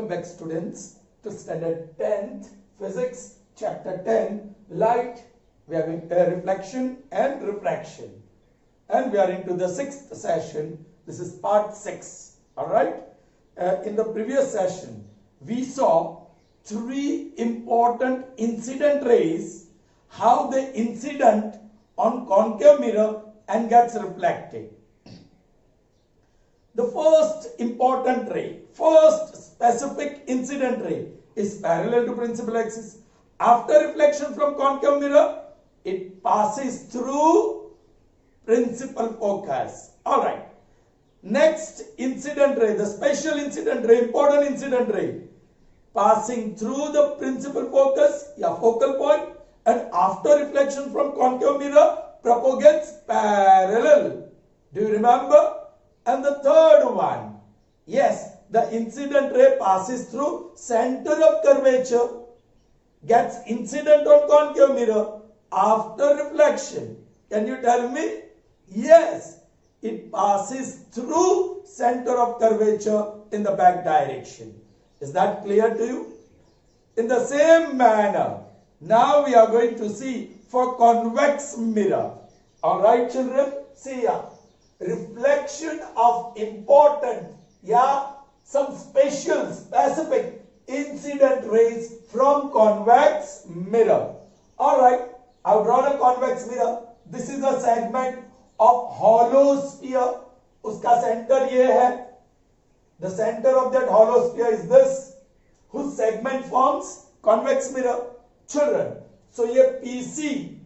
Welcome back students to standard 10th physics chapter 10 light. We are going reflection and refraction, and we are into the 6th session. This is part 6. All right, in the previous session we saw 3 important incident rays, how they incident on concave mirror and gets reflected. The first important ray, first specific incident ray is parallel to principal axis. After reflection from concave mirror, it passes through principal focus. Alright. Next incident ray, the special incident ray, important incident ray, passing through the principal focus, focal point, and after reflection from concave mirror, propagates parallel. Do you remember? And the third one, yes, the incident ray passes through center of curvature, gets incident on concave mirror after reflection. Can you tell me? Yes, it passes through center of curvature in the back direction. Is that clear to you? In the same manner, now we are going to see for convex mirror. Alright children, see here. Reflection of important, some special, specific incident rays from convex mirror. Alright, I've drawn a convex mirror. This is a segment of hollow sphere. Uska center ye hai. The center of that hollow sphere is this, whose segment forms convex mirror. Children, so ye PC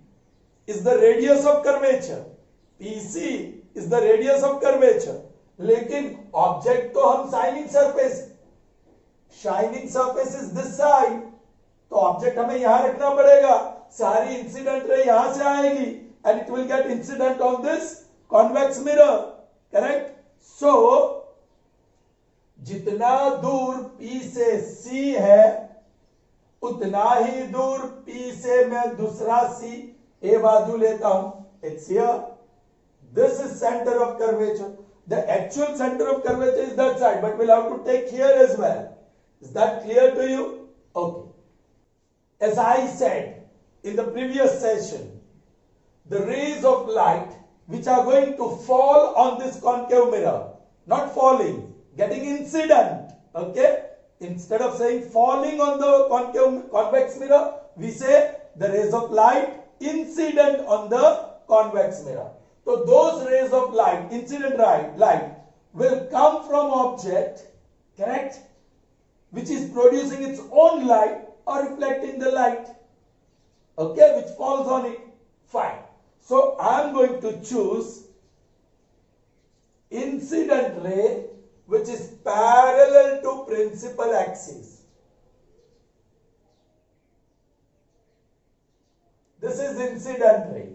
is the radius of curvature. PC is the radius of curvature. लेकिन object तो हम shining surface is this side, तो object हमें यहां रखना पड़ेगा. सारी incident ray यहां से आएगी and it will get incident on this convex mirror. Correct? So जितना दूर P से C है उतना ही दूर P से मैं दूसरा C ए बाजू लेता हूं. It's here. This is center of curvature. The actual center of curvature is that side, but we'll have to take here as well. Is that clear to you? Okay. As I said in the previous session, the rays of light which are going to fall on this concave mirror, not falling, getting incident. Okay? Instead of saying falling on the convex mirror, we say the rays of light incident on the convex mirror. So those rays of light, incident light, will come from object, correct, which is producing its own light or reflecting the light, okay, which falls on it. Fine. So I am going to choose incident ray which is parallel to principal axis. This is incident ray.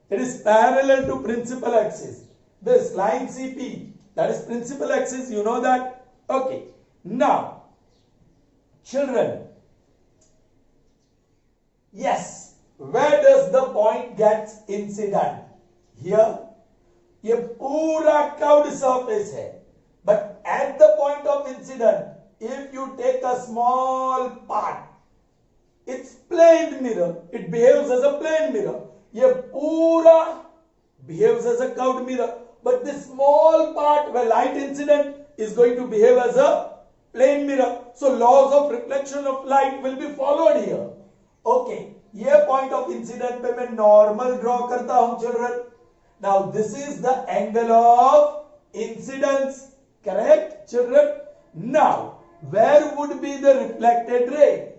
It is parallel to principal axis. This line CP, that is principal axis, you know that? Okay. Now, children, yes, where does the point get incident? Here. ये पूरा curved surface है. But at the point of incident, if you take a small part, it's plane mirror. It behaves as a plane mirror. ये पूरा behaves as a curved mirror, but this small part where light incident is going to behave as a plane mirror. So laws of reflection of light will be followed here. Okay, ये point of incident पे मैं normal draw करता हूँ children. Now this is the angle of incidence, correct children? Now where would be the reflected ray?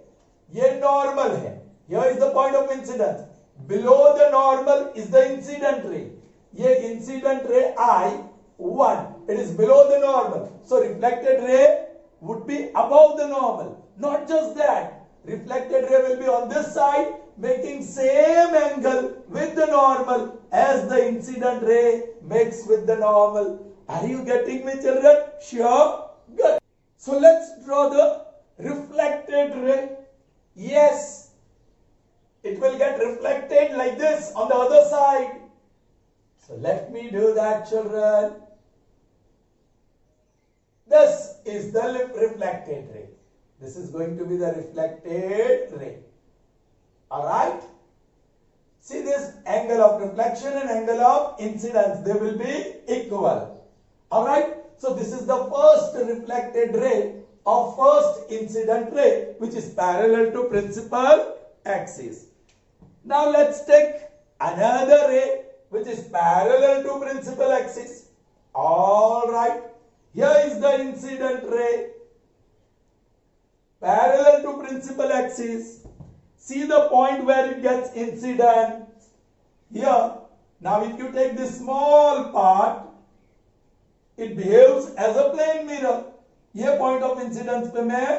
ये normal है. Here is the point of incidence. Below the normal is the incident ray. ये incident ray I1. It is below the normal. So reflected ray would be above the normal. Not just that. Reflected ray will be on this side, making same angle with the normal as the incident ray makes with the normal. Are you getting me, children? Sure? Good. So let's draw the reflected ray. Yes. It will get reflected like this on the other side. So let me do that, children. This is the reflected ray. This is going to be the reflected ray. All right. See this angle of reflection and angle of incidence, they will be equal. All right. So this is the first reflected ray or first incident ray which is parallel to principal axis. Now let's take another ray which is parallel to principal axis. All right. Here is the incident ray parallel to principal axis. See the point where it gets incident here. Now if you take this small part, it behaves as a plane mirror. ये point of incidence पे मैं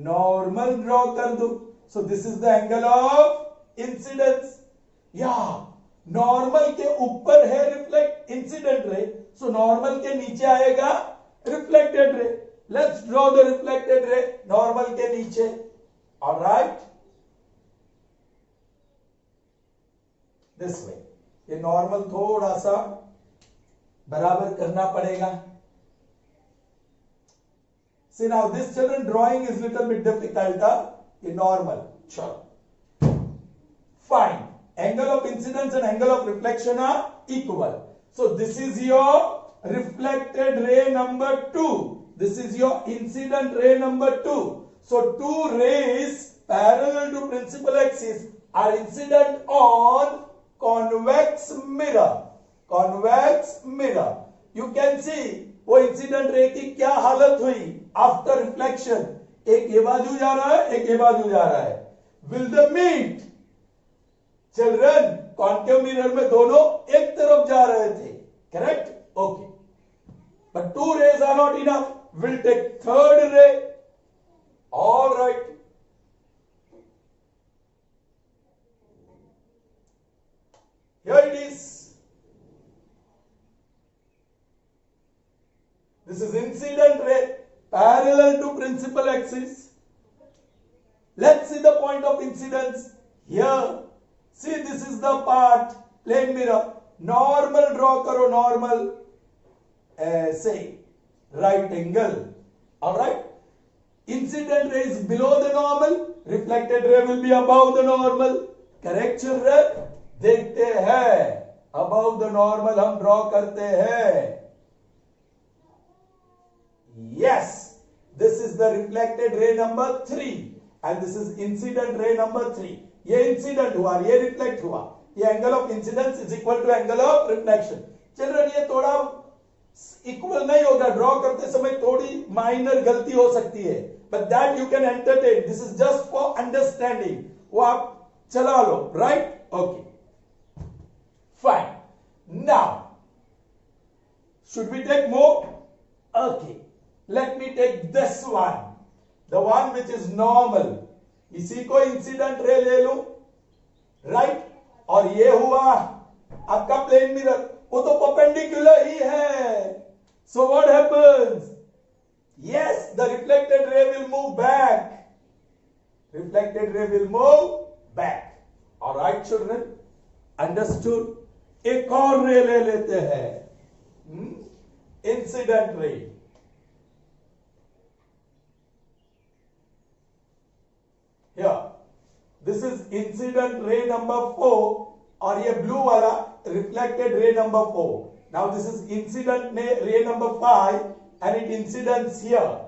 normal draw कर दूं. So this is the angle of incidence. Yeah, normal के ऊपर है reflect incident ray. So normal के नीचे आएगा reflected ray. Let's draw the reflected ray. Normal के नीचे. All right. This way. ये नॉर्मल थोड़ा सा बराबर करना पड़ेगा. See now this children drawing is little bit difficult. ये normal. Sure. Fine. Angle of incidence and angle of reflection are equal. So this is your reflected ray number 2. This is your incident ray number 2. So two rays parallel to principal axis are incident on convex mirror. Convex mirror. You can see वो incident ray की क्या हालत हुई after reflection. एक ये बाजू जा रहा है, एक ये बाजू जा रहा है. Will the meet children? Concave mirror में दोनों एक तरफ जा रहे थे. Correct? Okay. But two rays are not enough. Will take third ray. All right. Here it is. This is incident ray parallel to principal axis. Let's see the point of incidence here. See, this is the part, plane mirror. Normal draw karo, normal. Say right angle. All right. Incident ray is below the normal. Reflected ray will be above the normal. Correct children? देखते हैं above the normal हम draw करते हैं. Yes, this is the reflected ray number 3 and this is incident ray number 3. ये incident हुआ, ये reflect हुआ. ये angle of incidence is equal to angle of reflection. Children ये थोड़ा equal नहीं होगा. ड्रॉ करते समय थोड़ी माइनर गलती हो सकती है. But that you can entertain. This is just for understanding. वो आप चला लो. Right? Okay. Fine. Now, should we take more? Okay. Let me take this one. The one which is normal. इसी को इंसिडेंट रे ले लो. Right? और ये हुआ आपका प्लेन मिरर. वो तो परपेंडिकुलर ही है. So what happens? Yes, the reflected ray will move back. Reflected ray will move back. All right, children? Understood? एक और रे ले लेते हैं. Incident ray. Here, this is incident ray number 4 और ये blue वाला reflected ray number 4. Now this is incident ray number 5 and it incidents here.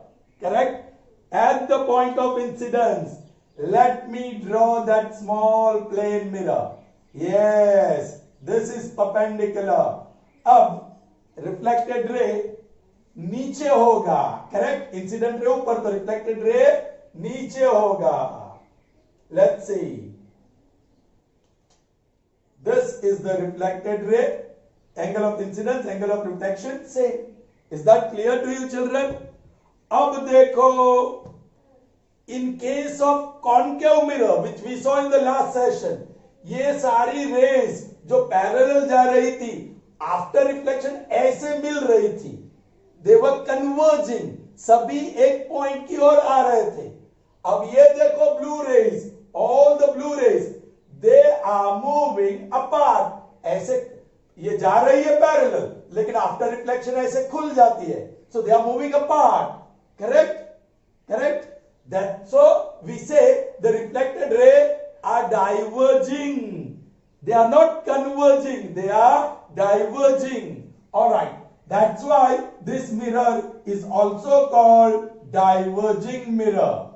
Correct? At the point of incidence, let me draw that small plane mirror. Yes. This is perpendicular. अब reflected ray नीचे होगा. Correct? Incident ray ऊपर तो reflected ray नीचे होगा. Let's see. This is the reflected ray. Angle of incidence, angle of reflection, same. Is that clear to you, children? अब देखो, in case of concave mirror, which we saw in the last session, ये सारी rays जो parallel जा रही थी after reflection ऐसे मिल रही थी. दे वर कन्वर्जिंग. सभी एक पॉइंट की ओर आ रहे थे. अब ये देखो blue rays, all the blue rays they are moving apart. ऐसे ये जा रही है पैरेलल लेकिन आफ्टर रिफ्लेक्शन ऐसे खुल जाती है. So they are moving apart. Correct? Correct? That so we say the reflected ray are diverging. They are not converging, they are diverging. Alright, that's why this mirror is also called diverging mirror.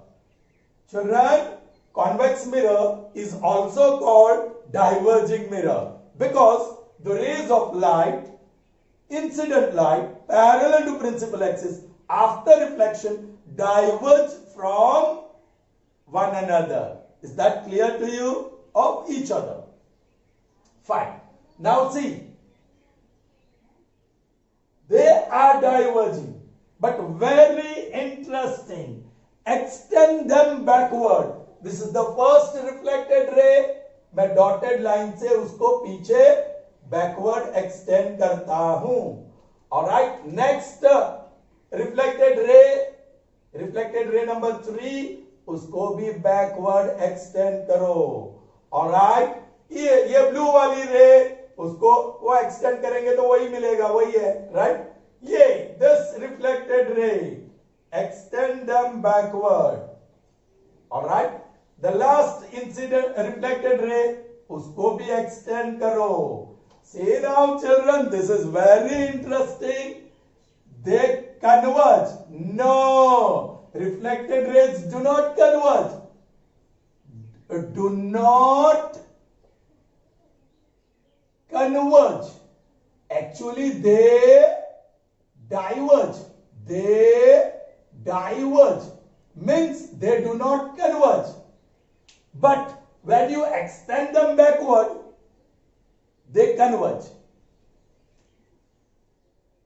Children, convex mirror is also called diverging mirror because the rays of light, incident light, parallel to principal axis, after reflection diverge from one another. Is that clear to you? Of each other. Fine. Now see, they are diverging, but very interesting. Extend them backward. This is the first reflected ray. मैं dotted line से उसको पीछे backward extend करता हूं. Alright, next reflected ray number 3, उसको भी backward extend करो. Alright, ये blue वाली ray उसको वो एक्सटेंड करेंगे तो वही मिलेगा, वही है, राइट? ये this reflected ray, extend them backward. Alright, the last incident reflected ray उसको भी extend करो. See now children, this is very interesting. They converge. No, reflected rays do not converge. Do not converge. Actually, they diverge. They diverge. Means they do not converge. But when you extend them backward, they converge.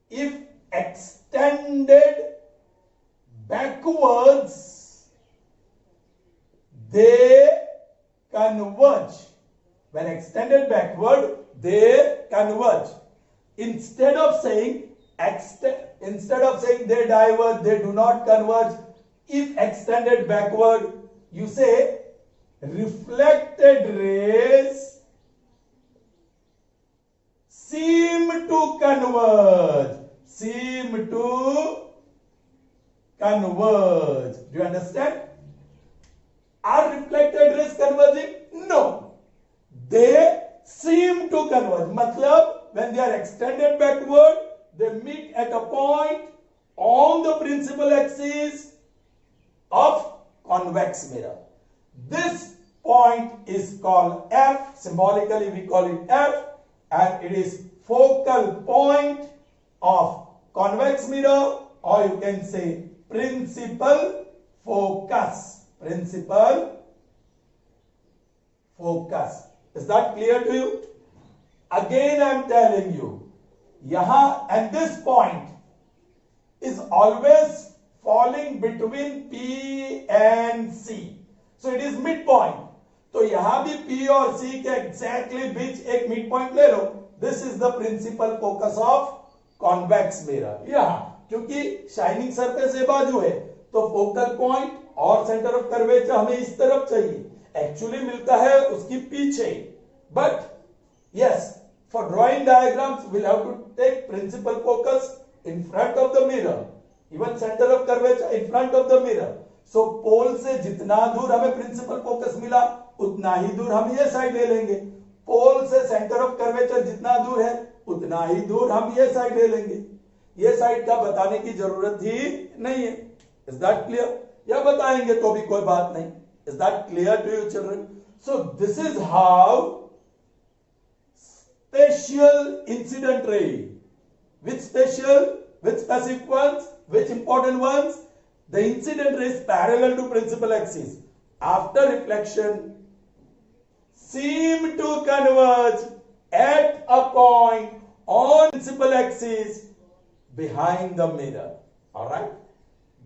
If extended backwards, they converge. When extended backward, they converge. Instead of saying they diverge, they do not converge. If extended backward, you say reflected rays seem to converge. Seem to converge. Do you understand? Are reflected rays converging? No. They seem to converge. Matlab, when they are extended backward, they meet at a point on the principal axis of convex mirror. This point is called F. Symbolically, we call it F, and it is focal point of convex mirror, or you can say principal focus. Principal focus. Is that clear to you? Again, I am telling you, yahan and this point is always falling between P and C. So it is midpoint. तो यहां भी P और C के exactly बीच एक midpoint ले लो. This is the principal focus of convex mirror. यहां क्योंकि shining surface ये बाजू है, तो focal point और center of curvature हमें इस तरफ चाहिए. Actually मिलता है उसकी पीछे. But yes, for drawing diagrams, we'll have to take principal focus in front of the mirror. Even center of curvature in front of the mirror. So pole से जितना दूर हमें principal focus मिला, उतना ही दूर हम ये साइड ले लेंगे. पोल से सेंटर ऑफ कर्वेचर जितना दूर है, उतना ही दूर हम ये साइड ले लेंगे. ये साइड का बताने की जरूरत ही नहीं है. Is that clear? या बताएंगे तो भी कोई बात नहीं. Is that clear to you children? So this is how special incident ray. Which special? Which specific ones? Which important ones? The incident ray is parallel to principal axis. After reflection, seem to converge at a point on principal axis behind the mirror. Alright?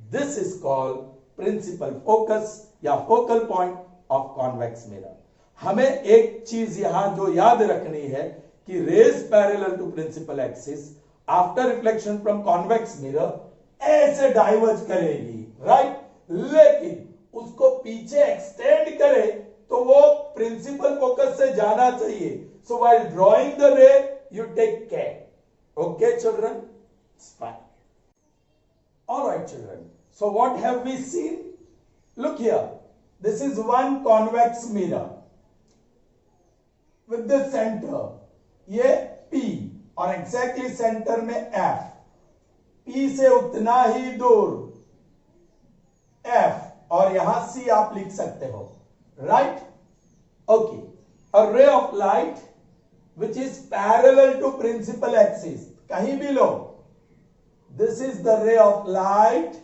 This is called principal focus या focal point of convex mirror. हमें एक चीज यहां जो याद रखनी है कि rays parallel to principal axis after reflection from convex mirror ऐसे डाइवर्ज करेगी, राइट? लेकिन उसको पीछे एक्सटेंड करे तो वो प्रिंसिपल फोकस से जाना चाहिए. So while drawing the ray you take care. Okay children, it's fine. Alright children, so what have we seen? look here, this is one convex mirror with this center, ये P और exactly center में F, P से उतना ही दूर F और यहां C आप लिख सकते हो, right? Okay, a ray of light which is parallel to principal axis, कहीं भी लो, this is the ray of light,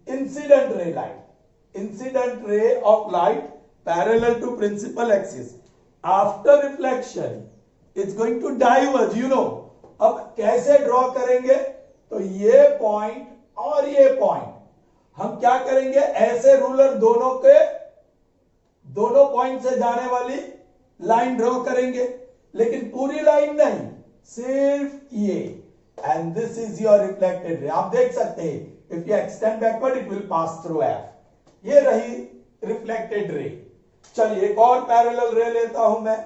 incident ray light, incident ray of light parallel to principal axis. After reflection, it's going to diverge, you know. अब कैसे draw करेंगे? तो ये point और ये point हम क्या करेंगे? ऐसे रूलर दोनों पॉइंट से जाने वाली लाइन ड्रॉ करेंगे, लेकिन पूरी लाइन नहीं, सिर्फ ये. And this is your reflected रे. आप देख सकते हैं, if you extend backward it will pass through F. ये रही रिफ्लेक्टेड रे. चलिए एक और पैरेलल रे लेता हूं मैं.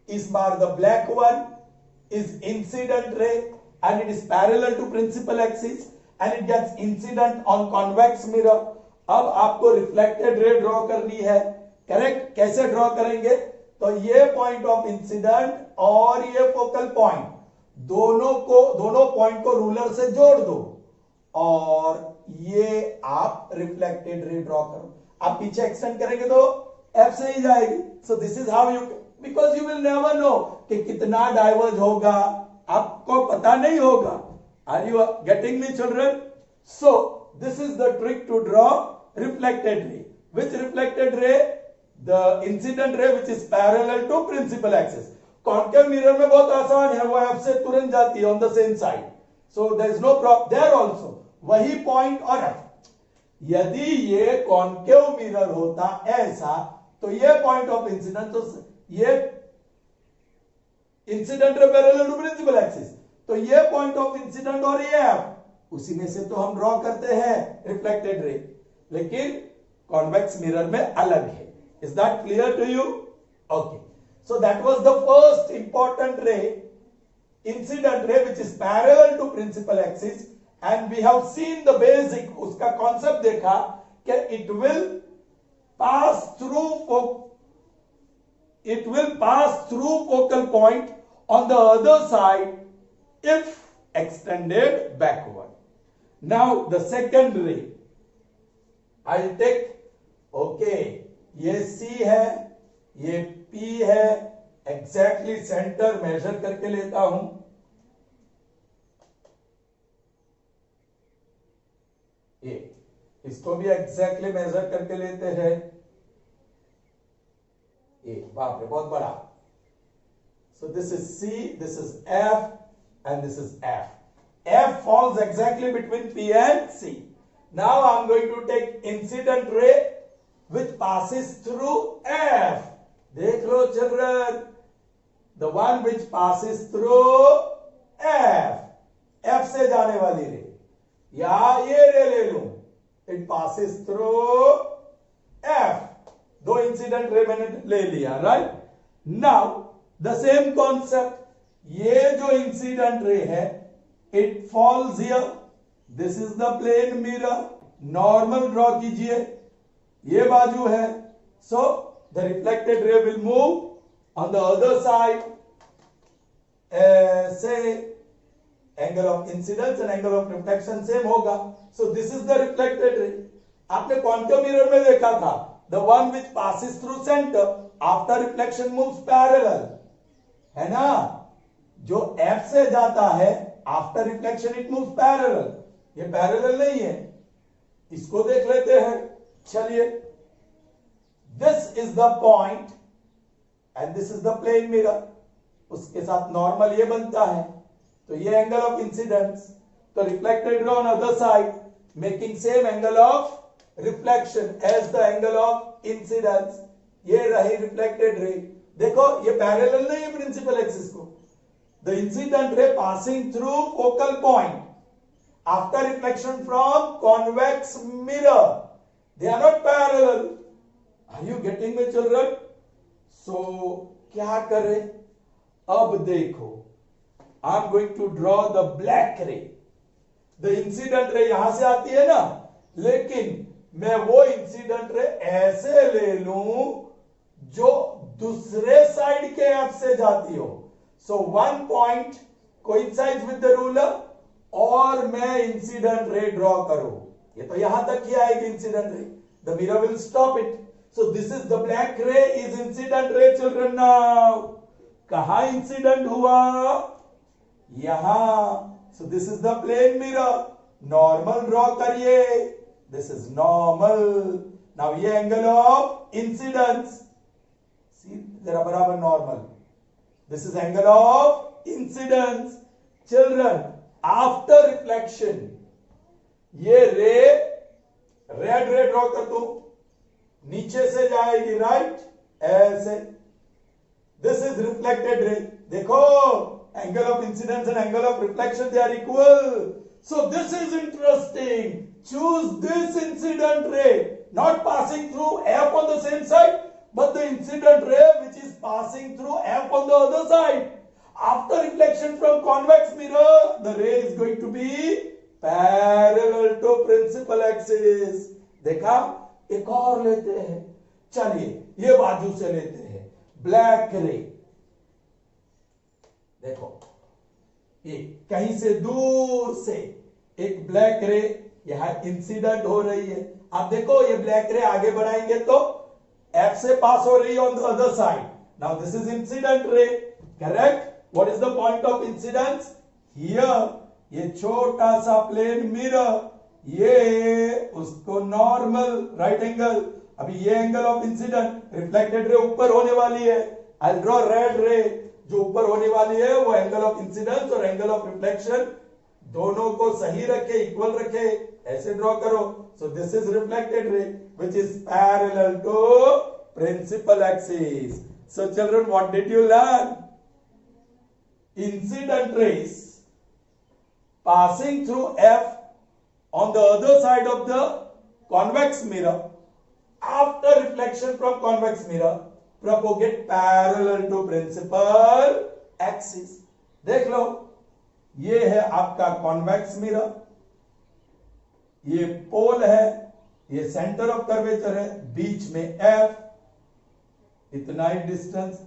इस बार the black one is incident ray and it is parallel to principal axis and it gets incident on convex mirror. अब आपको रिफ्लेक्टेड रे ड्रॉ करनी है, करेक्ट? कैसे ड्रॉ करेंगे? तो ये पॉइंट ऑफ इंसिडेंट और ये फोकल पॉइंट दोनों पॉइंट को रूलर से जोड़ दो और ये आप रिफ्लेक्टेड रे ड्रॉ करो. आप पीछे एक्सटेंड करेंगे तो एफ से ही जाएगी. So this is how you, because you will never know कि कितना डाइवर्ज होगा, आपको पता नहीं होगा. Are you getting me children? So this is the trick to draw reflected ray. Which reflected ray? The incident ray which is parallel to principal axis. Concave mirror में बहुत आसान है, वो एफ से तुरंत जाती है on the same side. So there is no problem there also. वही पॉइंट और एफ. यदि ये कॉन्केव मिरर होता ऐसा, तो ये पॉइंट ऑफ इंसिडेंट, तो ये incident ray parallel to principal axis, तो ये पॉइंट ऑफ इंसिडेंट और ये एफ, उसी में से तो हम ड्रॉ करते हैं रिफ्लेक्टेड रे. लेकिन कॉन्वेक्स मिरर में अलग है. Is that clear to you? Okay. So that was the first important ray, incident ray, which is parallel to principal axis, and we have seen the basic, उसका concept देखा कि it will pass through focal point on the other side if extended backward. Now the second ray, I'll take, okay, ये C है, ये P है, exactly centre major करके लेता हूं. ये इसको भी एग्जैक्टली मेजर करके लेते हैं. ये बाप रे बहुत बड़ा. सो this is C, this is F and this is F. F falls exactly between P and C. Now I am going to take incident ray which passes through F. देख लो children, the one which passes through F, F से जाने वाली ray, या ये ray ले लूं, it passes through F. दो इंसिडेंट रे मैंने ले लिया, right? Now the same concept, ये जो इंसिडेंट रे है it falls here, this is the plane mirror. Normal draw कीजिए, ये बाजू है. सो the reflected ray will move on the other side. Say angle of incidence and angle of reflection same होगा. So this is the reflected ray. आपने concave mirror में देखा था, the one which passes through center after reflection moves parallel, है ना? जो F से जाता है after reflection it moves parallel. ये parallel नहीं है, इसको देख लेते हैं. चलिए, this is the point and this is the plane mirror. उसके साथ नॉर्मल ये बनता है, तो ये एंगल ऑफ इंसिडेंस, तो reflected ray on other side making same angle of reflection as the angle of incidence. ये रही रिफ्लेक्टेड रे. देखो ये पैरेलल नहीं है प्रिंसिपल एक्सिस को. The incident ray passing through focal point after reflection from convex mirror, they are not parallel. Are you getting me children? So क्या करें? अब देखो, I'm going to draw the black ray. The incident ray यहां से आती है ना, लेकिन मैं वो इंसिडेंट रे ऐसे ले लूं जो दूसरे साइड के एफ से जाती हो. So one point coincides with the ruler और मैं इंसिडेंट रे ड्रॉ करूं. ये तो यहां तक ही आएगी incident ray. The mirror will stop it. So this is the black ray is incident ray children. Now कहां इंसिडेंट हुआ? यहां. So this is the plane mirror. Normal draw करिए. This is normal. नाउ ये angle of incidence. See जरा बराबर normal. This is angle of incidence. Children after reflection ये ray red ray draw कर दो. नीचे से जाएगी राइट ऐसे. This is reflected ray. देखो angle of incidence and angle of reflection they are equal. So this is interesting. Choose this incident ray not passing through F on the same side but the incident ray which is passing through F on the other side. After reflection from convex mirror the ray is going to be parallel to principal axis. देखा? एक और लेते हैं. चलिए ये बाजू से लेते हैं. ब्लैक रे. देखो ये कहीं से दूर से एक ब्लैक रे यहां इंसिडेंट हो रही है. आप देखो ये ब्लैक रे आगे बढ़ाएंगे तो एफ से पास हो रही है on the other side. Now this is incident रे. Correct. What is the point of incidence? Here. ये छोटा सा प्लेन मिरर ये उसको नॉर्मल राइट एंगल. अभी ये angle of incident reflected ray ऊपर होने वाली है. आई ड्रॉ रेड रे. जो ऊपर होने वाली है वो एंगल ऑफ इंसिडेंस और एंगल ऑफ रिफ्लेक्शन दोनों को सही रखे, इक्वल रखे. ऐसे ड्रॉ करो. So this is reflected ray which is parallel to principal axis. So children what did you learn? Incident rays passing through F on the other side of the convex mirror after reflection from convex mirror propagate parallel to principal axis. देख लो ये है आपका convex mirror. ये पोल है. ये centre of curvature है. बीच में F. इतना ही डिस्टेंस.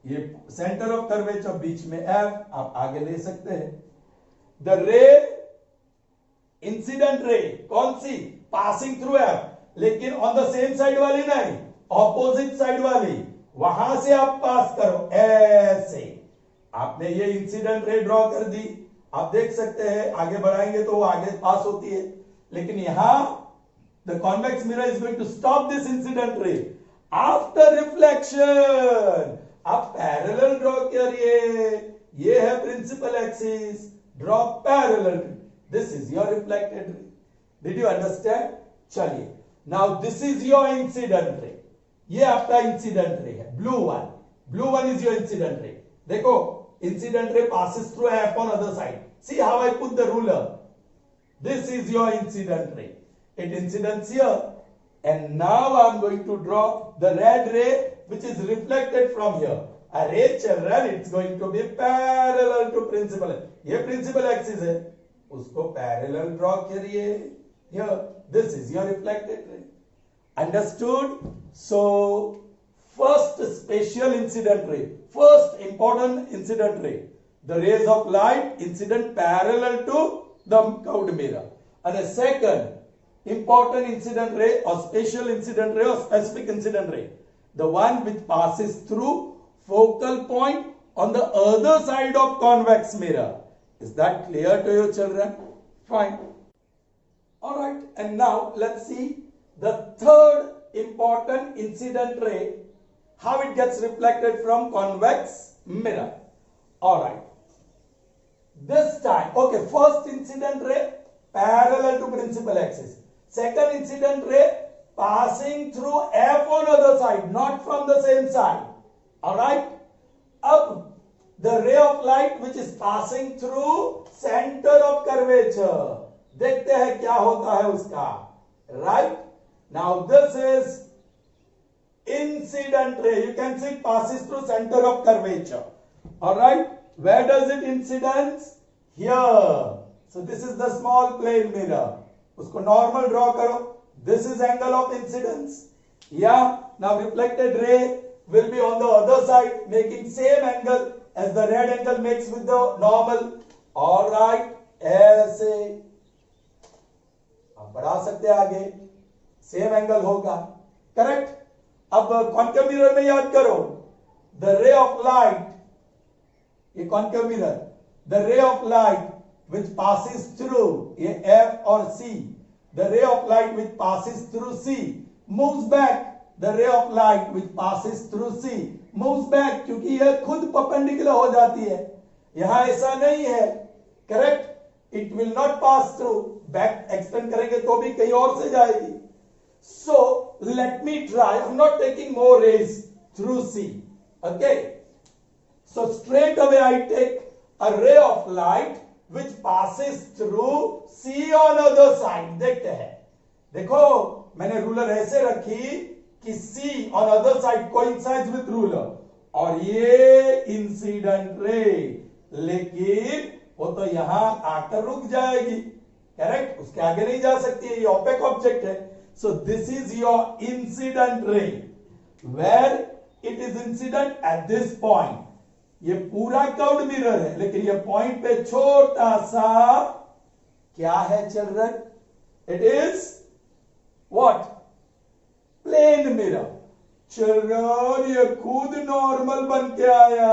ये सेंटर ऑफ कर्वेचर बीच में F. आप आगे ले सकते हैं. द रे इंसिडेंट रे कौन सी? Passing through F. लेकिन ऑन द सेम साइड वाली नहीं, ऑपोजिट साइड वाली. वहां से आप पास करो ऐसे. आपने ये इंसिडेंट रे ड्रॉ कर दी. आप देख सकते हैं आगे बढ़ाएंगे तो वो आगे पास होती है. लेकिन यहां the convex mirror is going to stop this incident ray after reflection. आप पैरेलल ड्रॉ करिए. ये है principal axis. Draw parallel. This is your reflected ray. Did you understand? चलिए now this is your incident ray. ये आपका incident ray है. Blue one. Blue one is your incident ray. देखो incident ray passes through F on other side. See how I put the ruler. This is your incident ray. It incidents here. And now I am going to draw the red ray which is reflected from here. A ray children, it's going to be parallel to principal. ये principal axis है. उसको parallel draw करिए. Here, this is your reflected ray. Understood? So, first spatial incident ray. First important incident ray. The rays of light incident parallel to the curved mirror. And the second important incident ray or spatial incident ray or specific incident ray. The one which passes through focal point on the other side of convex mirror. Is that clear to you children? Fine. Alright, and now let's see the third important incident ray. How it gets reflected from convex mirror. Alright. This time, okay, first incident ray parallel to principal axis. Second incident ray passing through F on other side, not from the same side. Alright. Up the ray of light which is passing through center of curvature. देखते हैं क्या होता है उसका. Right. Now this is incident ray. You can see it passes through center of curvature. Alright. Where does it incidence? Here. So this is the small plane mirror. उसको normal draw करो. This is angle of incidence. Yeah, now reflected ray will be on the other side, making same angle as the red angle makes with the normal. All right, ऐसे अब बढ़ा सकते हैं आगे, same angle होगा, correct. अब concave mirror में याद करो, द रे ऑफ लाइट, ये concave mirror, the ray of light which passes through ये F और C, the ray of light which passes through C moves back, the ray of light which passes through C moves back, क्योंकि यह खुद perpendicular हो जाती है, यहां ऐसा नहीं है, correct. It will not pass through, back extend करेंगे तो भी कहीं और से जाएगी. So let me try, I am not taking more rays through C, okay. So straight away I take a ray of light which passes through C on other side. देखते हैं, देखो मैंने रूलर ऐसे रखी कि C on other side coincides with ruler, और ये incident ray, लेकिन वो तो यहां आकर रुक जाएगी, करेक्ट, उसके आगे नहीं जा सकती है, ये ओपेक ऑब्जेक्ट है. So this is your incident ray, where it is incident at this point. ये पूरा कर्व्ड मिरर है, लेकिन ये पॉइंट पे छोटा सा क्या है children? It is what? Plane mirror. Children ये खुद नॉर्मल बन के आया.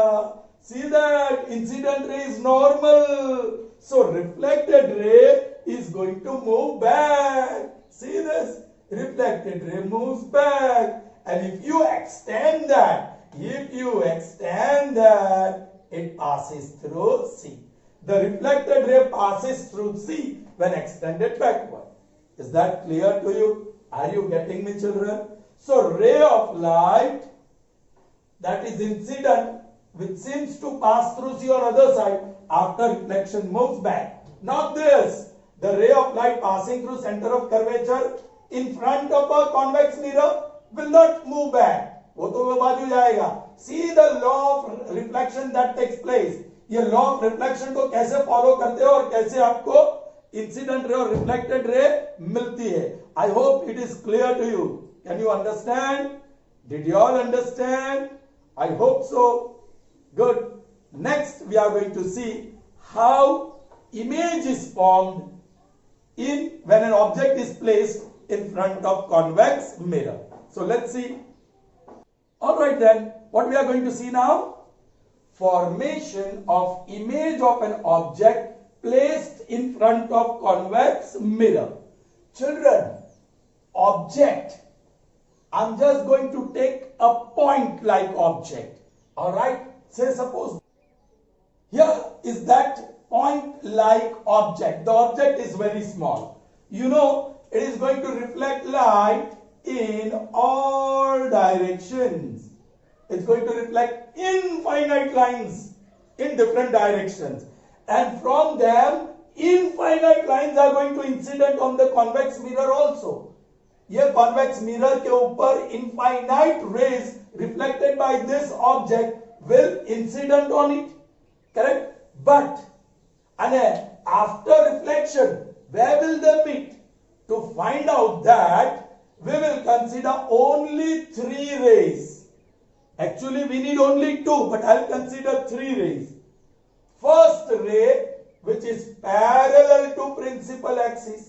See that incident ray is normal, so reflected ray is going to move back. See this, reflected ray moves back, and if you extend that, if you extend that, it passes through C. The reflected ray passes through C when extended backward. Is that clear to you? Are you getting me, children? So ray of light that is incident, which seems to pass through C on other side, after reflection moves back. Not this. The ray of light passing through center of curvature in front of a convex mirror will not move back. वो तो वो बाजू जाएगा. See the law of reflection that takes place. ये law of reflection को कैसे follow करते हो और कैसे आपको इंसिडेंट रे और रिफ्लेक्टेड रे मिलती है. I hope it is clear to you. Can you understand? Did you all understand? I hope so. Good. Next we are going to see how image is formed in when an object is placed in front of convex mirror. So let's see. All right then, what we are going to see now? Formation of image of an object placed in front of convex mirror. Children, object, I'm just going to take a point like object. All right, say suppose here is that point like object. The object is very small. You know, it is going to reflect light in all directions. It's going to reflect infinite lines in different directions, and from them infinite lines are going to incident on the convex mirror also. ये convex mirror के ऊपर infinite rays reflected by this object will incident on it, correct? But and after reflection, where will they meet? To find out that, we will consider only 3 rays. Actually, we need only 2, but I'll consider 3 rays. First ray, which is parallel to principal axis.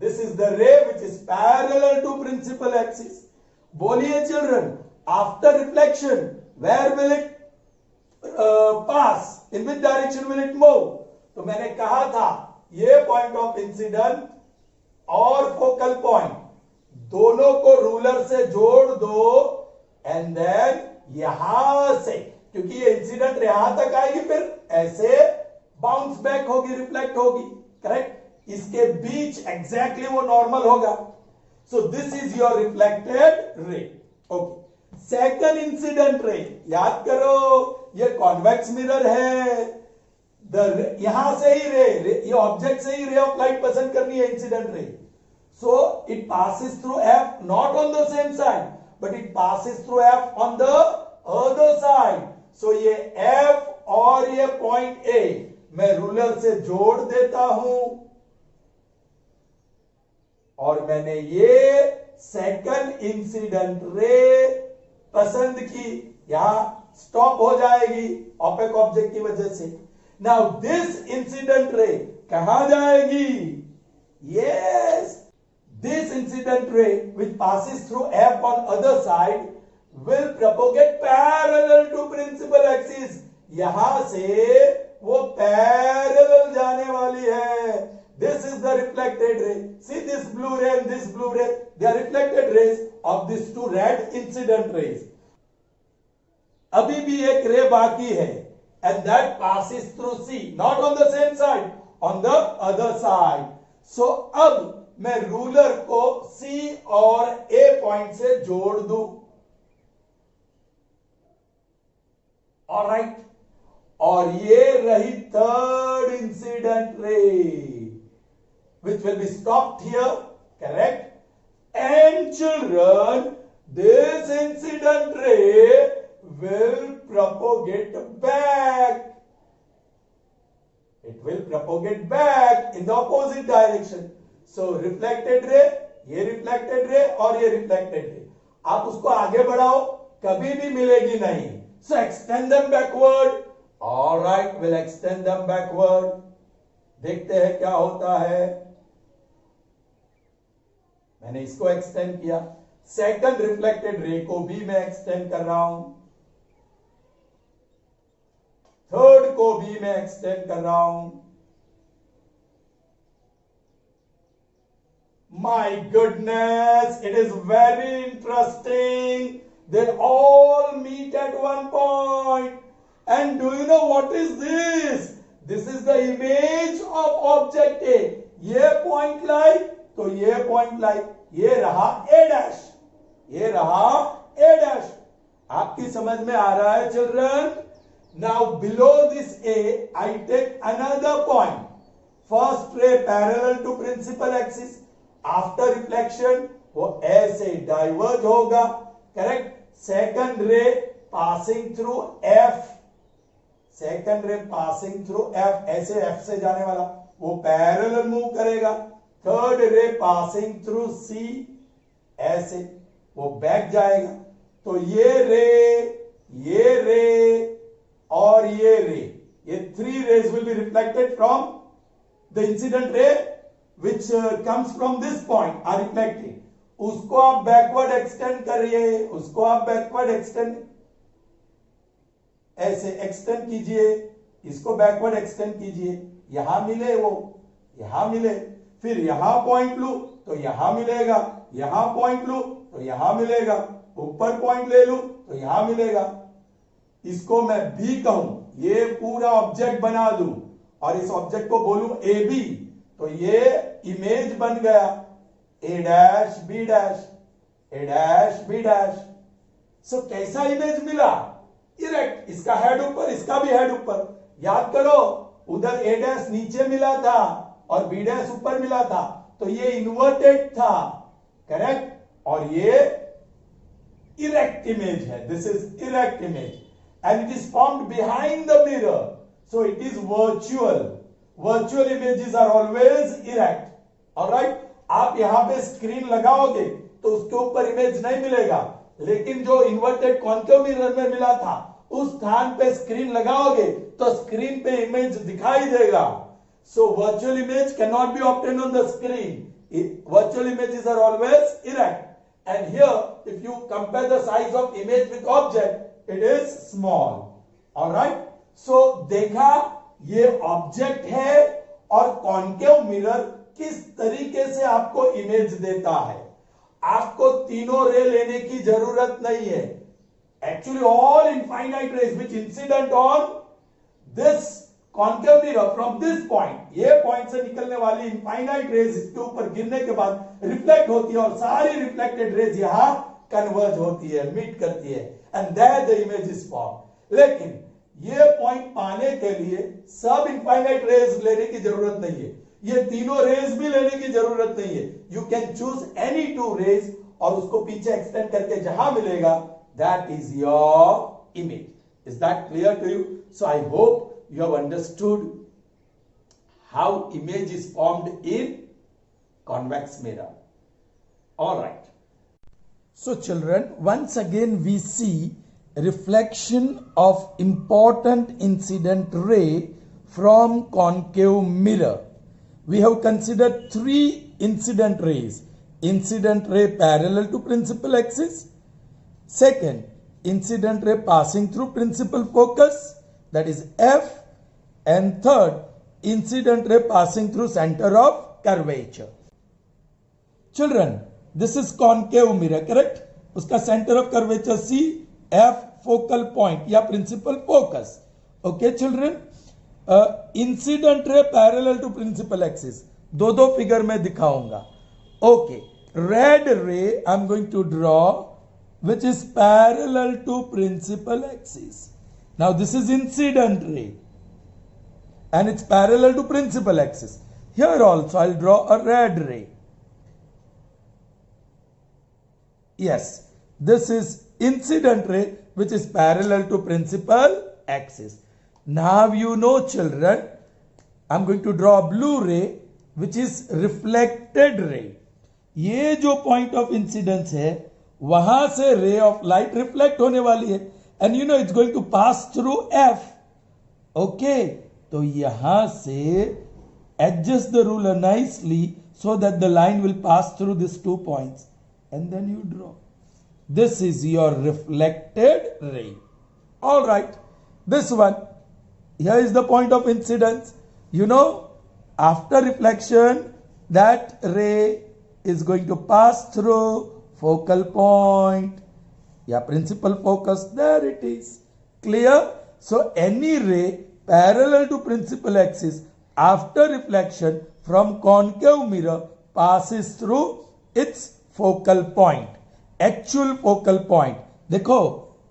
This is the ray which is parallel to principal axis. Boliye children, after reflection, where will it pass? In which direction will it move? तो मैंने कहा था, ये point of incident और focal point दोनों को ruler से जोड़ दो, एंड देन यहां से, क्योंकि ये इंसिडेंट यहां तक आएगी, फिर ऐसे बाउंस बैक होगी, रिफ्लेक्ट होगी, करेक्ट. इसके बीच एग्जैक्टली वो नॉर्मल होगा. सो दिस इज योर रिफ्लेक्टेड रे. ओके. सेकंड इंसिडेंट रे, याद करो ये कॉन्वेक्स मिरर है. यहां से ही रे, ये ऑब्जेक्ट से ही रे ऑफ लाइट पसंद करनी है, incident ray. So it passes through F, not on the same side, but it passes through F on the other side. So ये एफ और ये पॉइंट ए मैं रूलर से जोड़ देता हूं. और मैंने ये सेकंड इंसिडेंट रे पसंद की, यहां स्टॉप हो जाएगी ओपेक ऑब्जेक्ट की वजह से। नाउ दिस इंसिडेंट रे कहां जाएगी? Yes, this incident ray which passes through F on other side will propagate parallel to principal axis. यहां से वो parallel जाने वाली है। This is the reflected ray. See this blue ray and this blue ray. They are reflected rays of these two red incident rays. अभी भी एक रे बाकी है and that passes through C, not on the same side, on the other side. So अब मैं ruler को C और A पॉइंट से जोड़ दूं। ऑलराइट, और ये रही third incident ray which will be stopped here, correct? And children, this incident ray will propagate back. It will propagate back in the opposite direction. So reflected ray, ये reflected ray और ये reflected ray, आप उसको आगे बढ़ाओ, कभी भी मिलेगी नहीं. So extend them backward. All right, we'll extend them backward. देखते हैं क्या होता है. मैंने इसको एक्सटेंड किया, सेकंड रिफ्लेक्टेड रे को भी मैं एक्सटेंड कर रहा हूं, थर्ड को भी मैं एक्सटेंड कर रहा हूं. My goodness, it is very interesting. They all meet at one point. And do you know what is this? This is the image of object A. ये point लाई तो ये point लाई, ये रहा A dash, ये रहा A dash. आपकी समझ में आ रहा है children? Now below this A, I take another point. First ray parallel to principal axis. After reflection वो ऐसे डाइवर्ज होगा, करेक्ट. सेकंड रे पासिंग थ्रू F, सेकंड रे पासिंग थ्रू F, ऐसे F से जाने वाला वो पैरेलल मूव करेगा. थर्ड रे पासिंग थ्रू C, ऐसे वो बैक जाएगा. तो ये रे और ये रे, ये three rays will be reflected from the incident ray which comes from this point are reflecting. उसको आप बैकवर्ड एक्सटेंड करिए, उसको आप बैकवर्ड एक्सटेंड ऐसे एक्सटेंड कीजिए, इसको बैकवर्ड एक्सटेंड कीजिए, यहां मिले वो, यहां मिले, फिर यहां पॉइंट लू तो यहां मिलेगा, यहां पॉइंट लू तो यहां मिलेगा, ऊपर पॉइंट ले लू तो यहां मिलेगा. इसको मैं B कहूं, ये पूरा ऑब्जेक्ट बना दूं और इस ऑब्जेक्ट को बोलूं AB, तो ये इमेज बन गया A dash B dash, A dash B dash. So कैसा इमेज मिला? इरेक्ट, इसका हेड ऊपर, इसका भी हेड ऊपर. याद करो, उधर A डैश नीचे मिला था और B डैश ऊपर मिला था, तो ये इन्वर्टेड था, करेक्ट. और ये इरेक्ट इमेज है. This is erect image and it is formed behind the mirror, so it is virtual. Virtual images are always erect. Alright, आप यहां पे स्क्रीन लगाओगे तो उसके ऊपर इमेज नहीं मिलेगा, लेकिन जो इन्वर्टेड कॉन्केव मिरर में मिला था उस स्थान पे स्क्रीन लगाओगे तो स्क्रीन पे इमेज दिखाई देगा. So virtual image can not be obtained on the screen. Virtual images are always erect. And here if you compare the size of image with object, it is small. Alright, so देखा, ये object है और concave mirror किस तरीके से आपको image देता है. आपको तीनों रे लेने की जरूरत नहीं है. Actually all infinite rays which incident on this concave mirror from this point, ये पॉइंट से निकलने वाली इनफाइनाइट रेज इसके ऊपर गिरने के बाद रिफ्लेक्ट होती है और सारी रिफ्लेक्टेड रेज यहां कन्वर्ज होती है, मीट करती है, and there the image is form. लेकिन ये पॉइंट पाने के लिए सब इनफाइनाइट रेज लेने की जरूरत नहीं है, ये तीनों रेज भी लेने की जरूरत नहीं है. You can choose any two rays और उसको पीछे एक्सटेंड करके जहां मिलेगा, that is your image. Is that clear to you? So I hope you have understood how image is formed in convex mirror. All right. So children, once again we see reflection of important incident ray from concave mirror. We have considered three incident rays. Incident ray parallel to principal axis. Second, incident ray passing through principal focus, that is F. And third, incident ray passing through center of curvature. Children, this is concave mirror, correct? Uska center of curvature C, F focal point या principal focus. Okay, children? Incident ray parallel to principal axis. दो figure में दिखाऊंगा. Okay, red ray I'm going to draw which is parallel to principal axis. Now this is incident ray and it's parallel to principal axis. Here also I'll draw a red ray. Yes, this is incident ray which is parallel to principal axis. Now you know children, I'm going to draw a blue ray which is reflected ray. ये जो point of incidence है वहां से ray of light reflect होने वाली है and you know it's going to pass through F. Okay, तो यहां से adjust the ruler nicely so that the line will pass through these 2 points. And then you draw. This is your reflected ray. All right. This one. Here is the point of incidence. You know, after reflection, that ray is going to pass through focal point. Yeah, principal focus. There it is. Clear? So, any ray parallel to principal axis after reflection from concave mirror passes through its focal point, actual focal point. देखो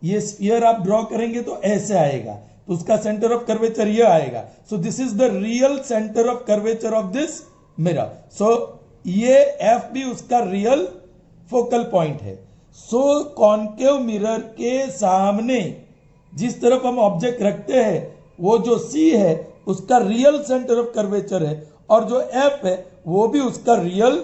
ये sphere आप draw करेंगे तो ऐसे आएगा, तो उसका centre of curvature ये आएगा. So this is the real centre of curvature of this mirror. So ये एफ भी उसका रियल फोकल पॉइंट है. सो कॉन्केव मिरर के सामने जिस तरफ हम ऑब्जेक्ट रखते हैं वो जो सी है उसका रियल सेंटर ऑफ कर्वेचर है और जो एफ है वो भी उसका रियल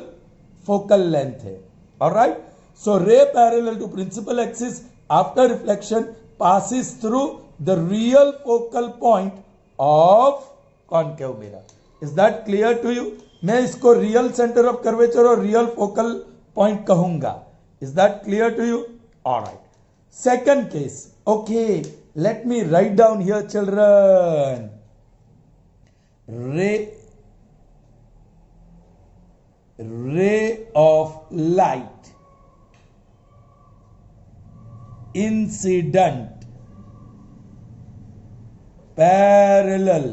फोकल लेंथ है. All right. So ray parallel to principal axis after reflection passes through the real focal point of concave mirror. Is that clear to you? मैं इसको real center of curvature और real focal point कहूंगा. Is that clear to you? All right. Second case. Okay. Let me write down here, children. Ray of light incident parallel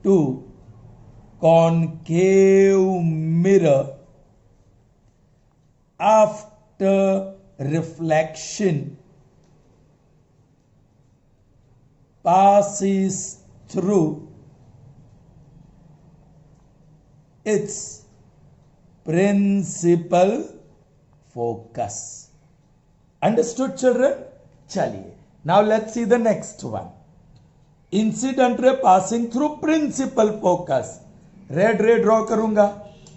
to concave mirror after reflection passes through its principal focus. Understood children? चलिए. Now let's see the next one. Incident ray passing through principal focus. Red ray draw करूंगा.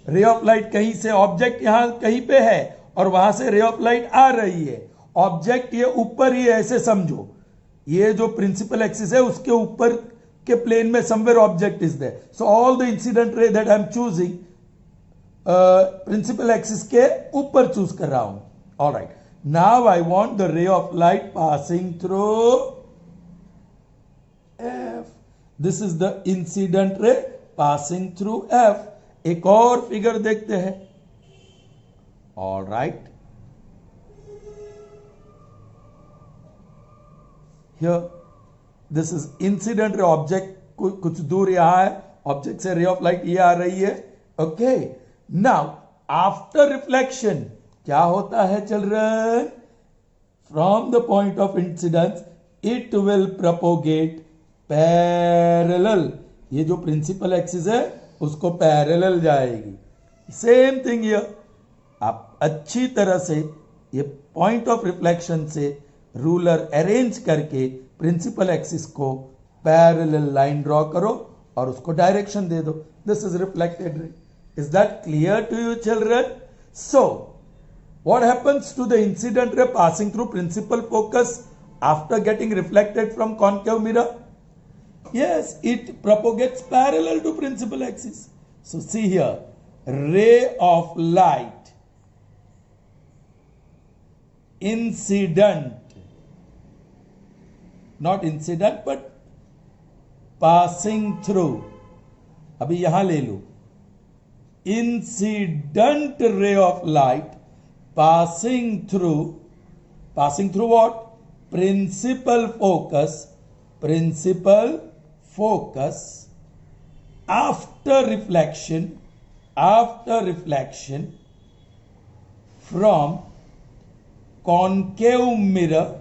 Ray of light कहीं से object यहां कहीं पे है और वहां से ray of light आ रही है. ऑब्जेक्ट ये ऊपर ही है, ऐसे समझो. ये जो प्रिंसिपल एक्सिस है उसके ऊपर के प्लेन में somewhere object is there. So all the incident ray that I am choosing principal axis के ऊपर चूज कर रहा हूं. Alright, now I want the ray of light passing through F. This is the incident ray passing through F. एक और figure देखते हैं. Alright, here this is incident ray. Object कुछ दूर यहां है, ऑब्जेक्ट से रे ऑफ लाइट ये आ रही है. ओके, नाउ आफ्टर रिफ्लेक्शन क्या होता है children? From the point of incidence it will propagate parallel. ये जो प्रिंसिपल एक्सिस है उसको पैरेलल जाएगी. Same thing here. आप अच्छी तरह से ये पॉइंट ऑफ रिफ्लेक्शन से रूलर अरेंज करके प्रिंसिपल एक्सिस को पैरेलल लाइन ड्रॉ करो और उसको डायरेक्शन दे दो. दिस इज रिफ्लेक्टेड रे. Is that clear to you children? So What happens to the incident ray passing through principal focus after getting reflected from concave mirror? Yes, it propagates parallel to principal axis. So see here, ray of light incident, not incident but passing through. अभी यहां ले लो, incident ray of light passing through what? Principal focus after reflection from concave mirror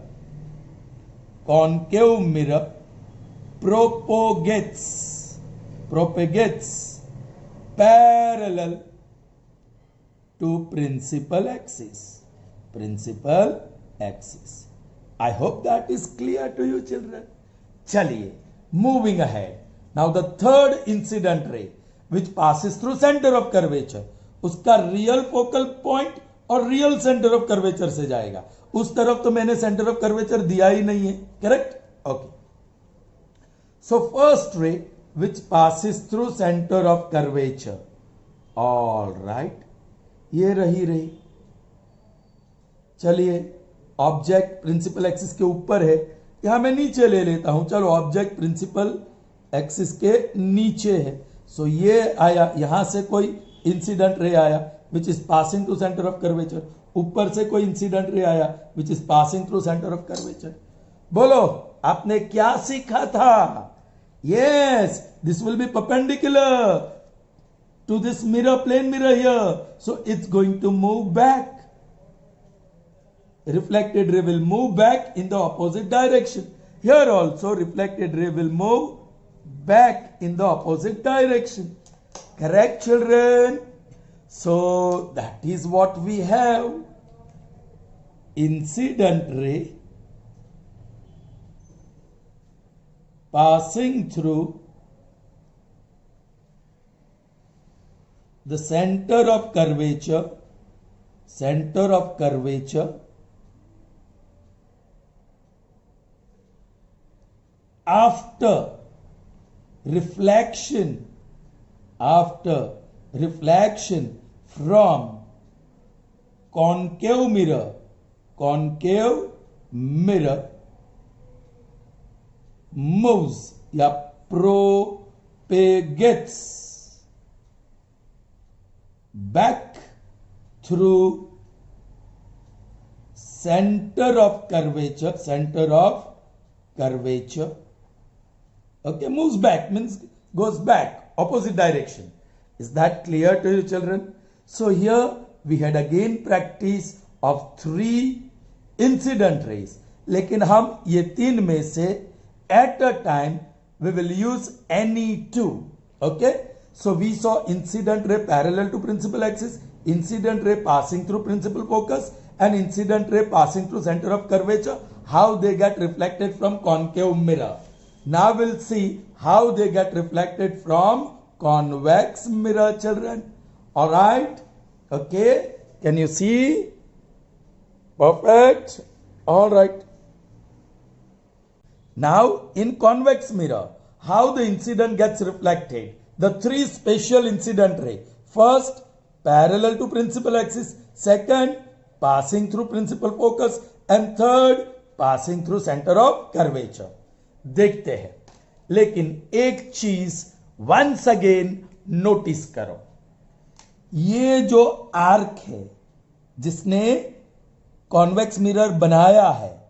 propagates parallel to principal axis. I hope that is clear to you children. Chaliye, moving ahead. Now the third incident ray which passes through center of curvature, उसका real focal point और real centre of curvature से जाएगा. उस तरफ तो मैंने centre of curvature दिया ही नहीं है, correct? Okay. So first ray which passes through center of curvature. All right, ये रही. चलिए, ऑब्जेक्ट प्रिंसिपल एक्सिस के ऊपर है, यहां मैं नीचे ले लेता हूं. चलो, ऑब्जेक्ट प्रिंसिपल एक्सिस के नीचे है. सो ये आया, यहां से कोई इंसिडेंट रे आया which is passing to centre of curvature. ऊपर से कोई इंसिडेंट रे आया which is passing through centre of curvature. बोलो, आपने क्या सीखा था? Yes, this will be perpendicular to this mirror, plane mirror here. So it's going to move back. Reflected ray will move back in the opposite direction. Here also reflected ray will move back in the opposite direction. Correct, children? So that is what we have. Incident ray passing through the center of curvature after reflection from concave mirror moves या propagates back through center of curvature. Okay, moves back means goes back, opposite direction. Is that clear to you children? So here we had again practice of 3 incident rays. लेकिन हम ये 3 में से at a time we will use any 2. Okay, so we saw incident ray parallel to principal axis, incident ray passing through principal focus, and incident ray passing through center of curvature, how they get reflected from concave mirror. Now we'll see how they get reflected from convex mirror, children. All right, okay, can you see? Perfect. All right. Now in convex mirror, how the incident gets reflected? The 3 special incident ray. First, parallel to principal axis. Second, passing through principal focus. And third, passing through center of curvature. देखते हैं. लेकिन एक चीज once again notice करो. ये जो arc है जिसने कॉन्वेक्स मिरर बनाया है,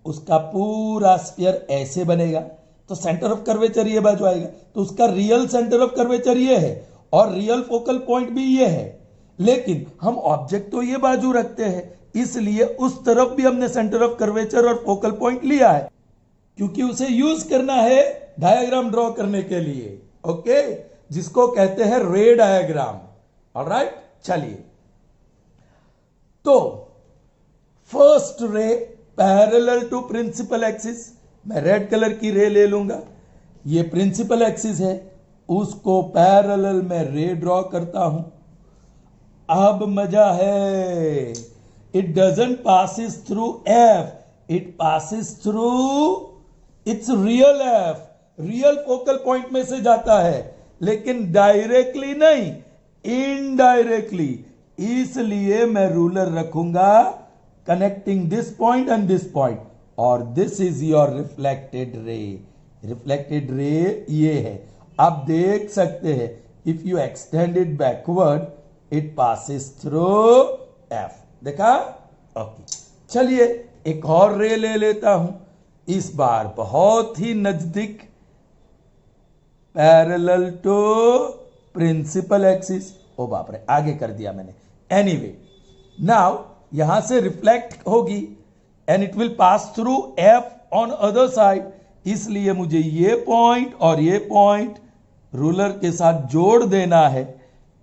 उसका पूरा स्फीयर ऐसे बनेगा तो सेंटर ऑफ कर्वेचर ये बाजू आएगा, तो उसका रियल सेंटर ऑफ कर्वेचर ये है और रियल फोकल पॉइंट भी ये है. लेकिन हम ऑब्जेक्ट तो ये बाजू रखते हैं, इसलिए उस तरफ भी हमने सेंटर ऑफ कर्वेचर और फोकल पॉइंट लिया है, क्योंकि उसे यूज करना है डायग्राम ड्रॉ करने के लिए. ओके, जिसको कहते हैं रे डायग्राम. ऑलराइट, चलिए. तो first ray parallel to principal axis, मैं रेड कलर की रे ले लूंगा. ये प्रिंसिपल एक्सिस है, उसको पैरेलल में रे ड्रॉ करता हूं. अब मजा है, it doesn't passes through F, it passes through its real F, real focal point में से जाता है, लेकिन डायरेक्टली नहीं, इनडायरेक्टली। इसलिए मैं रूलर रखूंगा connecting this point and this point, और this is your reflected ray. Reflected ray ये है, आप देख सकते हैं, if you extend it backward it passes through F. देखा? ओके, चलिए एक और रे ले लेता हूं, इस बार बहुत ही नजदीक, पैरेलल टू प्रिंसिपल एक्सिस। ओ बाप रे, आगे कर दिया मैंने। एनीवे, नाउ यहां से रिफ्लेक्ट होगी and it will pass through F on other side, इसलिए मुझे ये पॉइंट और ये पॉइंट रूलर के साथ जोड़ देना है।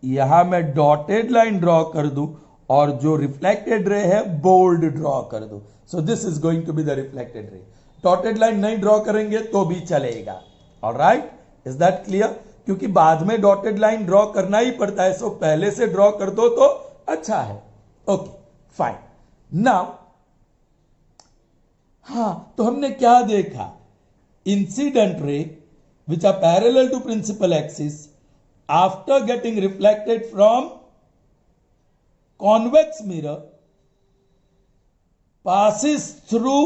यहां मैं डॉटेड लाइन ड्रॉ कर दूं और जो रिफ्लेक्टेड रे है बोल्ड ड्रॉ कर दूं। So this is going to be the reflected ray. Dotted line नहीं ड्रॉ करेंगे तो भी चलेगा। Alright, is that clear? क्योंकि बाद में डॉटेड लाइन ड्रॉ करना ही पड़ता है, सो पहले से ड्रॉ कर दो तो अच्छा है। Okay fine. नाउ हां, तो हमने क्या देखा? Incident ray which are parallel to principal axis after getting reflected from convex mirror passes through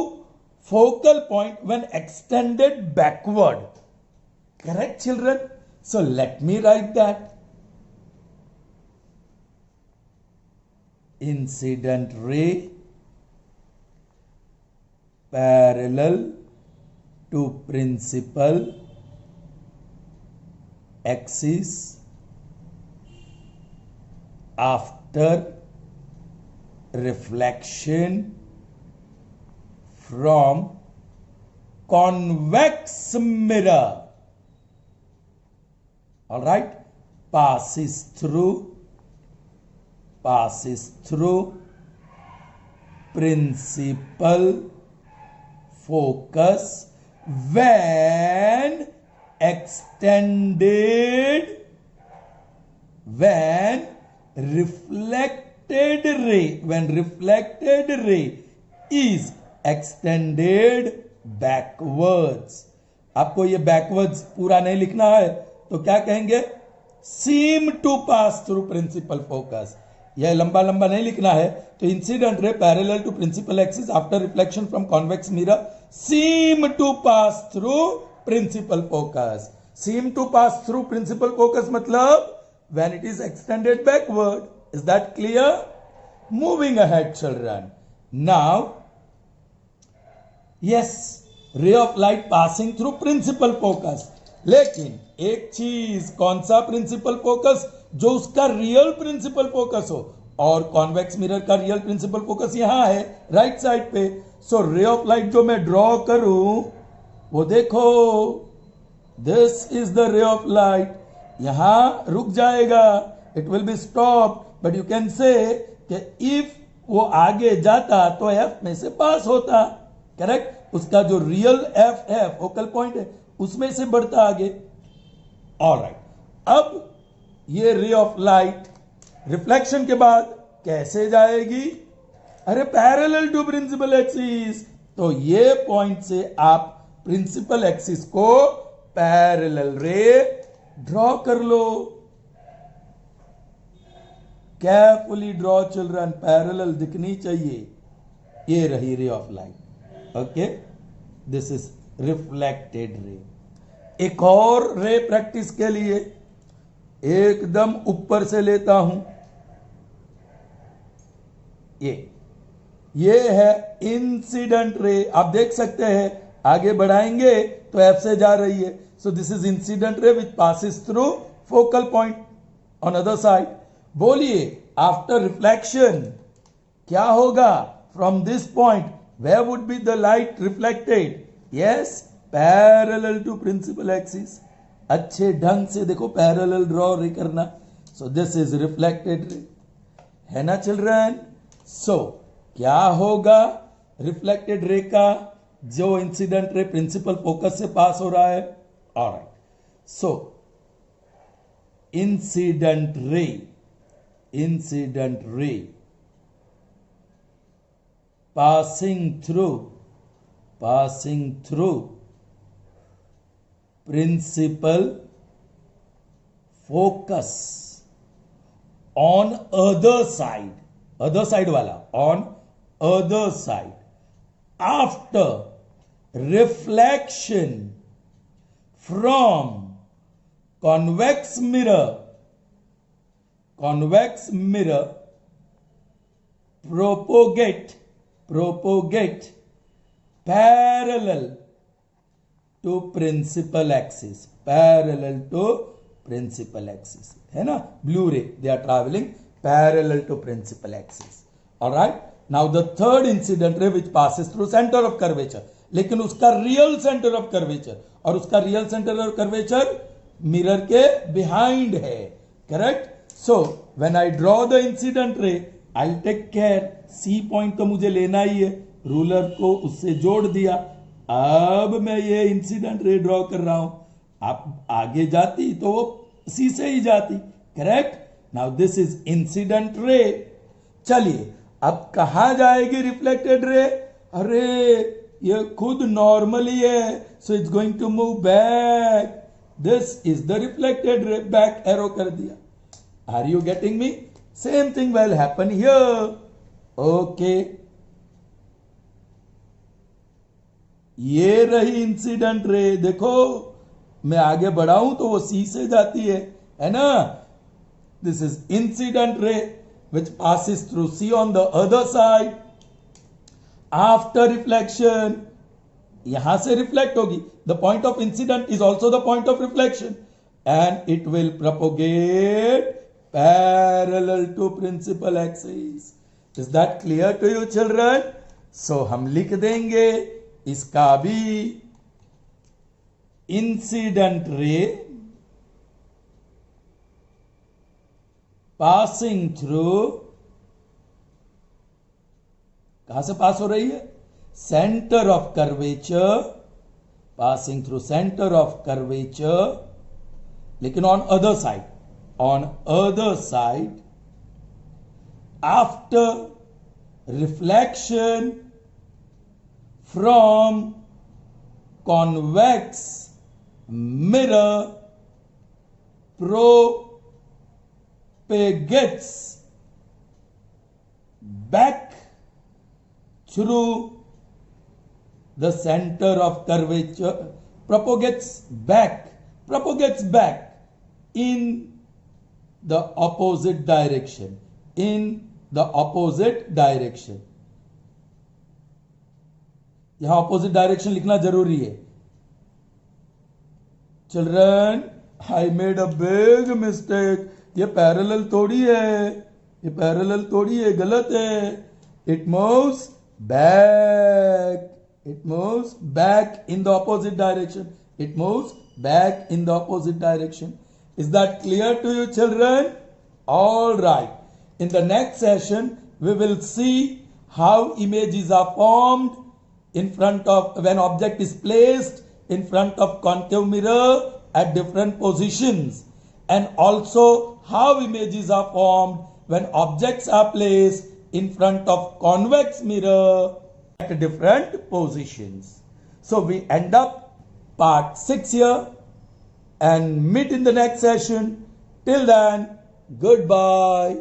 focal point when extended backward. Correct, children? So let me write that. Incident ray parallel to principal axis after reflection from convex mirror, all right, passes through principal focus when reflected ray is extended backwards. आपको ये backwards पूरा नहीं लिखना है तो क्या कहेंगे? seem to pass through principal focus. यह लंबा लंबा नहीं लिखना है, तो incident ray parallel to principal axis after reflection from convex mirror seem to pass through principal focus. Seem to pass through principal focus मतलब when it is extended backward. Is that clear? Moving ahead, children. Now, yes, ray of light passing through principal focus. लेकिन एक चीज, कौन सा principal focus? जो उसका real principal focus हो, और कॉन्वेक्स मिरर का रियल प्रिंसिपल फोकस यहां है राइट साइड पे। सो रे ऑफ लाइट जो मैं ड्रॉ करूं वो देखो, this is the ray of light. यहां रुक जाएगा, it will be stop, but you can say कि इफ वो आगे जाता तो एफ में से पास होता। करेक्ट? उसका जो रियल एफ है, फोकल पॉइंट है, उसमें से बढ़ता आगे। ऑलराइट, अब ये रे ऑफ लाइट रिफ्लेक्शन के बाद कैसे जाएगी? अरे पैरेलल टू प्रिंसिपल एक्सिस, तो ये पॉइंट से आप प्रिंसिपल एक्सिस को पैरेलल रे ड्रॉ कर लो। केयरफुली ड्रॉ चिल्ड्रन, पैरेलल दिखनी चाहिए। ये रही रे of light. Okay, this is reflected रे। एक और रे प्रैक्टिस के लिए एकदम ऊपर से लेता हूं। ये है इंसिडेंट रे। आप देख सकते हैं, आगे बढ़ाएंगे तो एफ से जा रही है। So this is incident ray which passes through focal point on other side. बोलिए, आफ्टर रिफ्लेक्शन क्या होगा? From this point where would be the light reflected? Yes, parallel to principal axis. अच्छे ढंग से देखो, पैरेलल ड्रॉ रे करना। सो this is reflected रे, है ना चिल्ड्रन? सो क्या होगा रिफ्लेक्टेड रे का जो इंसिडेंट रे प्रिंसिपल फोकस से पास हो रहा है? Alright, so incident ray passing through principal focus on other side wala, on other side, after reflection from convex mirror propagate parallel to principal axis है ना, blue ray, they are traveling parallel to principal axis. All right, now the third incident ray which passes through center of curvature, लेकिन उसका real centre of curvature, और उसका real centre of curvature mirror के behind है, correct. So when I draw the incident ray, I take care, C point तो मुझे लेना ही है, रूलर को उससे जोड़ दिया. अब मैं ये इंसिडेंट रे ड्रॉ कर रहा हूं, आप आगे जाती तो वो सी से ही जाती, correct. Now this is incident रे. चलिए अब कहां जाएगी रिफ्लेक्टेड रे? अरे ये खुद नॉर्मली है, so it's going to move back. This is the reflected ray, back arrow कर दिया. Are you getting me? Same thing will happen here. Okay, ये रही इंसिडेंट रे. देखो मैं आगे बढ़ाऊं तो वो सी से जाती है ना. This is incident ray which passes through C on the other side. After reflection, यहां से रिफ्लेक्ट होगी. The point of incident is also the point of reflection, and it will propagate parallel to principal axis. Is that clear to you children? So हम लिख देंगे इसका भी incident ray passing through, कहां से पास हो रही है? Centre of curvature, passing through centre of curvature, लेकिन on other side, after reflection from convex mirror propagates back through the center of curvature, propagates back in the opposite direction, यहां opposite direction लिखना जरूरी है. Children, I made a big mistake. ये parallel थोड़ी है, गलत है. It moves back in the opposite direction. Is that clear to you children? All right. In the next session we will see how images are formed in front of, when object is placed in front of concave mirror at different positions, and also how images are formed when objects are placed in front of convex mirror at different positions. So we end up part 6 here and meet in the next session. Till then, goodbye.